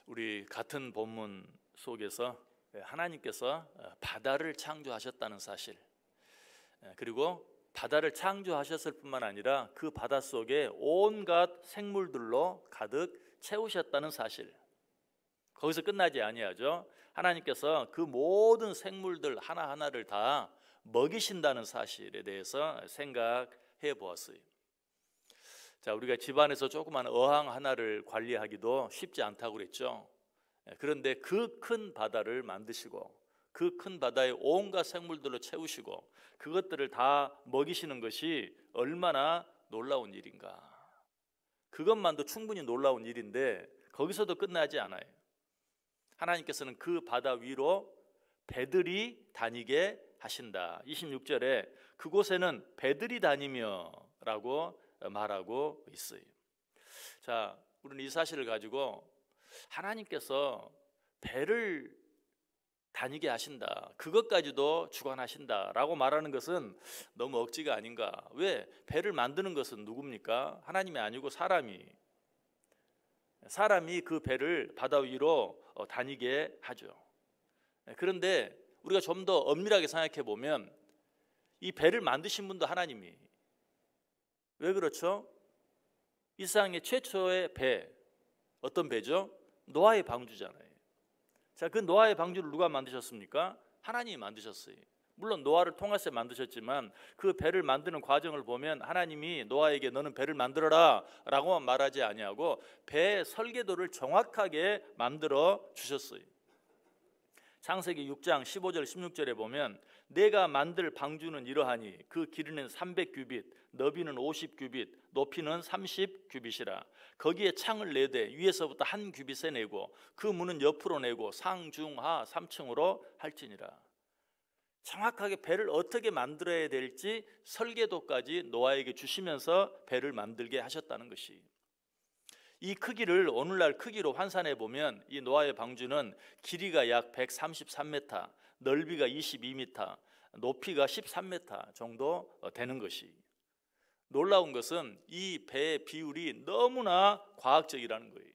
우리 같은 본문 속에서 하나님께서 바다를 창조하셨다는 사실, 그리고 바다를 창조하셨을 뿐만 아니라 그 바다 속에 온갖 생물들로 가득 채우셨다는 사실, 거기서 끝나지 아니하죠. 하나님께서 그 모든 생물들 하나하나를 다 먹이신다는 사실에 대해서 생각해 보았어요. 자, 우리가 집안에서 조그만 어항 하나를 관리하기도 쉽지 않다고 그랬죠. 그런데 그 큰 바다를 만드시고 그 큰 바다에 온갖 생물들로 채우시고 그것들을 다 먹이시는 것이 얼마나 놀라운 일인가. 그것만도 충분히 놀라운 일인데 거기서도 끝나지 않아요. 하나님께서는 그 바다 위로 배들이 다니게 하신다. 26절에 그곳에는 배들이 다니며 라고 말하고 있어요. 자, 우리는 이 사실을 가지고 하나님께서 배를 다니게 하신다, 그것까지도 주관하신다 라고 말하는 것은 너무 억지가 아닌가. 왜? 배를 만드는 것은 누굽니까? 하나님이 아니고 사람이 그 배를 바다 위로 다니게 하죠. 그런데 우리가 좀 더 엄밀하게 생각해 보면 이 배를 만드신 분도 하나님이. 왜 그렇죠? 이 세상의 최초의 배, 어떤 배죠? 노아의 방주잖아요. 자, 그 노아의 방주를 누가 만드셨습니까? 하나님이 만드셨어요. 물론 노아를 통해서 만드셨지만 그 배를 만드는 과정을 보면 하나님이 노아에게 너는 배를 만들어라 라고만 말하지 아니하고 배 설계도를 정확하게 만들어 주셨어요. 창세기 6장 15절 16절에 보면 내가 만들 방주는 이러하니 그 길이는 300규빗, 너비는 50규빗, 높이는 30규빗이라. 거기에 창을 4대 위에서부터 1규빗에 내고 그 문은 옆으로 내고 상중하 3층으로 할지니라. 정확하게 배를 어떻게 만들어야 될지 설계도까지 노아에게 주시면서 배를 만들게 하셨다는 것이. 이 크기를 오늘날 크기로 환산해 보면 이 노아의 방주는 길이가 약 133m, 넓이가 22m, 높이가 13m 정도 되는 것이. 놀라운 것은 이 배의 비율이 너무나 과학적이라는 거예요.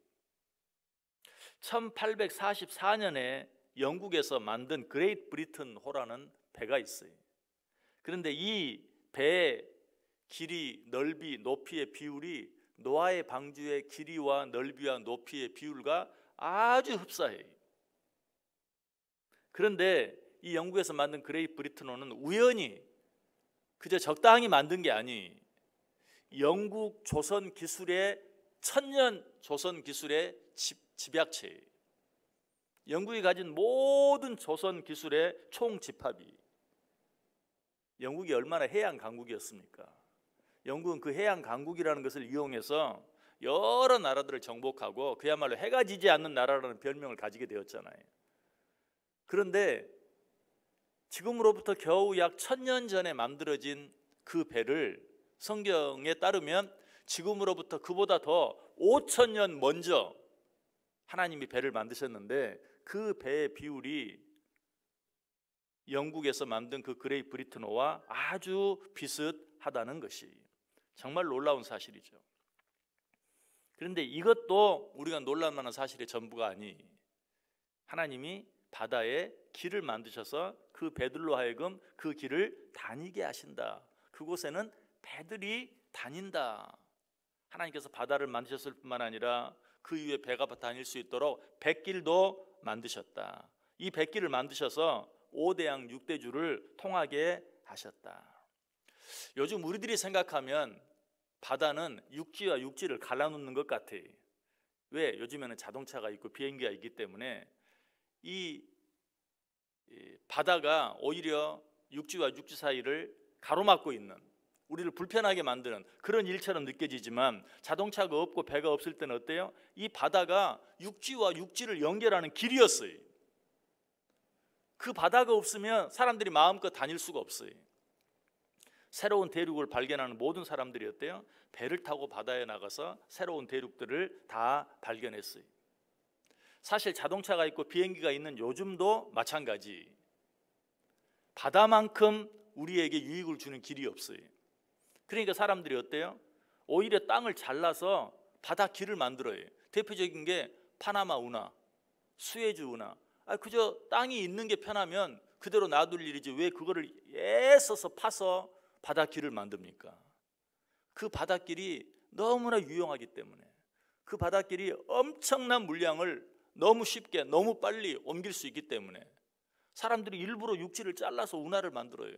1844년에 영국에서 만든 그레이트 브리튼 호라는 배가 있어요. 그런데 이 배의 길이, 넓이, 높이의 비율이 노아의 방주의 길이와 넓이와 높이의 비율과 아주 흡사해요. 그런데 이 영국에서 만든 그레이트 브리튼호는 우연히 그저 적당히 만든 게 아니, 영국 조선 기술의 천년 조선 기술의 집약체예요. 영국이 가진 모든 조선 기술의 총집합이. 영국이 얼마나 해양 강국이었습니까? 영국은 그 해양 강국이라는 것을 이용해서 여러 나라들을 정복하고 그야말로 해가 지지 않는 나라라는 별명을 가지게 되었잖아요. 그런데 지금으로부터 겨우 약 1000년 전에 만들어진 그 배를 성경에 따르면 지금으로부터 그보다 더 5000년 먼저 하나님이 배를 만드셨는데 그 배의 비율이 영국에서 만든 그 그레이트 브리튼호와 아주 비슷하다는 것이 정말 놀라운 사실이죠. 그런데 이것도 우리가 놀랄 만한 사실의 전부가 아니, 하나님이 바다에 길을 만드셔서 그 배들로 하여금 그 길을 다니게 하신다. 그곳에는 배들이 다닌다. 하나님께서 바다를 만드셨을 뿐만 아니라 그 위에 배가 다닐 수 있도록 뱃길도 만드셨다. 이 뱃길을 만드셔서 5대양 6대주를 통하게 하셨다. 요즘 우리들이 생각하면 바다는 육지와 육지를 갈라놓는 것 같아요. 왜? 요즘에는 자동차가 있고 비행기가 있기 때문에 이 바다가 오히려 육지와 육지 사이를 가로막고 있는, 우리를 불편하게 만드는 그런 일처럼 느껴지지만 자동차가 없고 배가 없을 때는 어때요? 이 바다가 육지와 육지를 연결하는 길이었어요. 그 바다가 없으면 사람들이 마음껏 다닐 수가 없어요. 새로운 대륙을 발견하는 모든 사람들이 어때요? 배를 타고 바다에 나가서 새로운 대륙들을 다 발견했어요. 사실 자동차가 있고 비행기가 있는 요즘도 마찬가지. 바다만큼 우리에게 유익을 주는 길이 없어요. 그러니까 사람들이 어때요? 오히려 땅을 잘라서 바다 길을 만들어요. 대표적인 게 파나마 운하, 수혜주 은하. 그저 땅이 있는 게 편하면 그대로 놔둘 일이지 왜 그거를 애써서 파서 바닷길을 만듭니까? 그 바닷길이 너무나 유용하기 때문에, 그 바닷길이 엄청난 물량을 너무 쉽게 너무 빨리 옮길 수 있기 때문에 사람들이 일부러 육지를 잘라서 운하를 만들어요.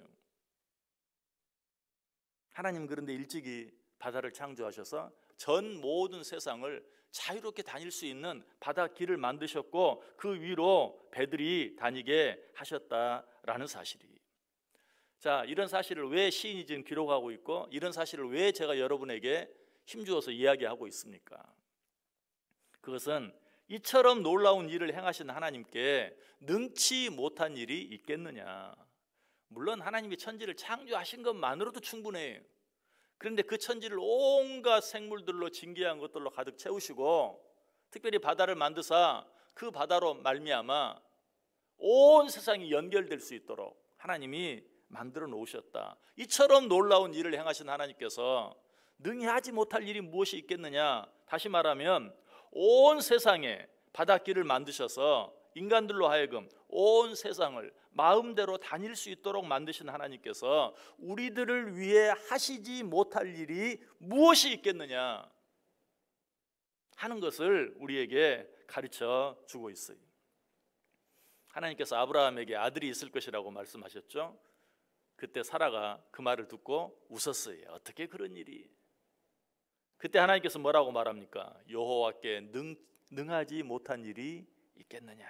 하나님은 그런데 일찍이 바다를 창조하셔서 전 모든 세상을 자유롭게 다닐 수 있는 바닷길을 만드셨고 그 위로 배들이 다니게 하셨다라는 사실이. 자, 이런 사실을 왜 시인이 지금 기록하고 있고 이런 사실을 왜 제가 여러분에게 힘주어서 이야기하고 있습니까? 그것은 이처럼 놀라운 일을 행하신 하나님께 능치 못한 일이 있겠느냐. 물론 하나님이 천지를 창조하신 것만으로도 충분해요. 그런데 그 천지를 온갖 생물들로 진귀한 것들로 가득 채우시고 특별히 바다를 만드사 그 바다로 말미암아 온 세상이 연결될 수 있도록 하나님이 만들어 놓으셨다. 이처럼 놀라운 일을 행하신 하나님께서 능히 하지 못할 일이 무엇이 있겠느냐. 다시 말하면 온 세상에 바닷길을 만드셔서 인간들로 하여금 온 세상을 마음대로 다닐 수 있도록 만드신 하나님께서 우리들을 위해 하시지 못할 일이 무엇이 있겠느냐 하는 것을 우리에게 가르쳐 주고 있어요. 하나님께서 아브라함에게 아들이 있을 것이라고 말씀하셨죠. 그때 사라가 그 말을 듣고 웃었어요. 어떻게 그런 일이? 그때 하나님께서 뭐라고 말합니까? 여호와께 능하지 못한 일이 있겠느냐.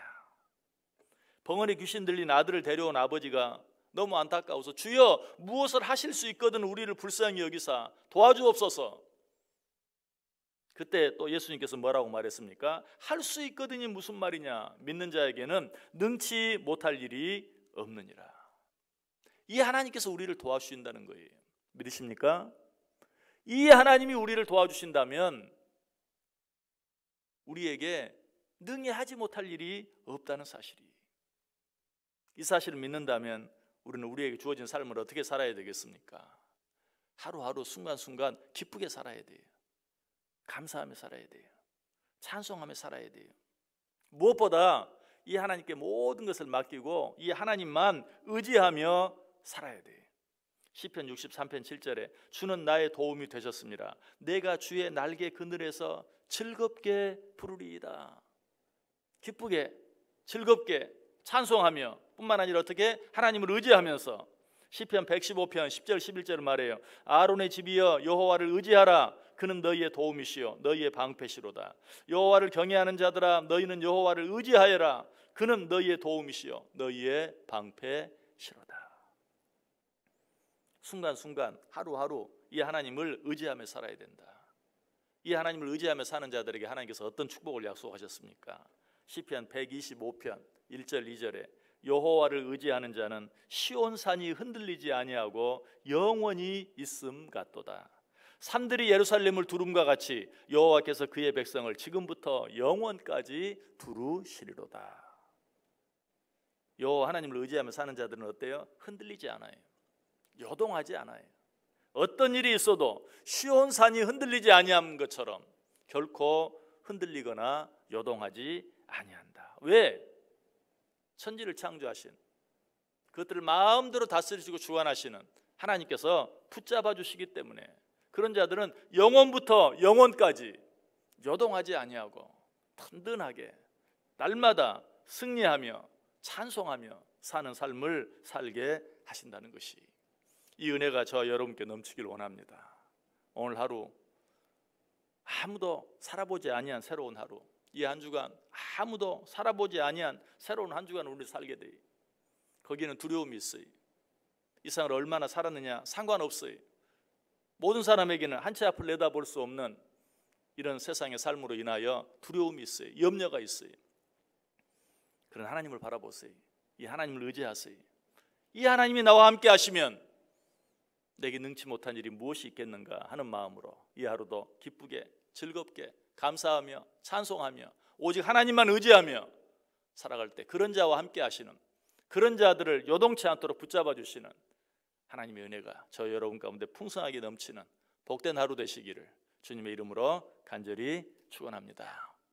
벙어리 귀신 들린 아들을 데려온 아버지가 너무 안타까워서 주여 무엇을 하실 수 있거든 우리를 불쌍히 여기사 도와주옵소서. 그때 또 예수님께서 뭐라고 말했습니까? 할 수 있거든이 무슨 말이냐. 믿는 자에게는 능치 못할 일이 없느니라. 이 하나님께서 우리를 도와주신다는 거예요. 믿으십니까? 이 하나님이 우리를 도와주신다면 우리에게 능히 하지 못할 일이 없다는 사실이. 이 사실을 믿는다면 우리는 우리에게 주어진 삶을 어떻게 살아야 되겠습니까? 하루하루 순간순간 기쁘게 살아야 돼요. 감사하며 살아야 돼요. 찬송하며 살아야 돼요. 무엇보다 이 하나님께 모든 것을 맡기고 이 하나님만 의지하며 살아야 돼요. 시편 63편 7절에 주는 나의 도움이 되셨습니다. 내가 주의 날개 그늘에서 즐겁게 부르리이다. 기쁘게 즐겁게 찬송하며 뿐만 아니라 어떻게 하나님을 의지하면서 시편 115편 10절 11절을 말해요. 아론의 집이여 여호와를 의지하라. 그는 너희의 도움이시요 너희의 방패시로다. 여호와를 경외하는 자들아 너희는 여호와를 의지하여라. 그는 너희의 도움이시요 너희의 방패시로다. 순간순간 하루하루 이 하나님을 의지하며 살아야 된다. 이 하나님을 의지하며 사는 자들에게 하나님께서 어떤 축복을 약속하셨습니까? 시편 125편 1절 2절에 여호와를 의지하는 자는 시온산이 흔들리지 아니하고 영원히 있음 같도다. 산들이 예루살렘을 두름과 같이 여호와께서 그의 백성을 지금부터 영원까지 두루시리로다. 여호와 하나님을 의지하며 사는 자들은 어때요? 흔들리지 않아요. 요동하지 않아요. 어떤 일이 있어도 시온산이 흔들리지 아니한 것처럼 결코 흔들리거나 요동하지 아니한다. 왜? 천지를 창조하신 그것들을 마음대로 다스리시고 주관하시는 하나님께서 붙잡아 주시기 때문에 그런 자들은 영원부터 영원까지 요동하지 아니하고 든든하게 날마다 승리하며 찬송하며 사는 삶을 살게 하신다는 것이, 이 은혜가 저 여러분께 넘치길 원합니다. 오늘 하루 아무도 살아보지 아니한 새로운 하루, 이 한 주간 아무도 살아보지 아니한 새로운 한 주간 우리 살게 돼요. 거기는 두려움이 있어요. 이 세상을 얼마나 살았느냐 상관없어요. 모든 사람에게는 한 치 앞을 내다볼 수 없는 이런 세상의 삶으로 인하여 두려움이 있어요. 염려가 있어요. 그런 하나님을 바라보세요. 이 하나님을 의지하세요. 이 하나님이 나와 함께 하시면 내게 능치 못한 일이 무엇이 있겠는가 하는 마음으로 이 하루도 기쁘게 즐겁게 감사하며 찬송하며 오직 하나님만 의지하며 살아갈 때 그런 자와 함께 하시는, 그런 자들을 요동치 않도록 붙잡아 주시는 하나님의 은혜가 저 여러분 가운데 풍성하게 넘치는 복된 하루 되시기를 주님의 이름으로 간절히 축원합니다.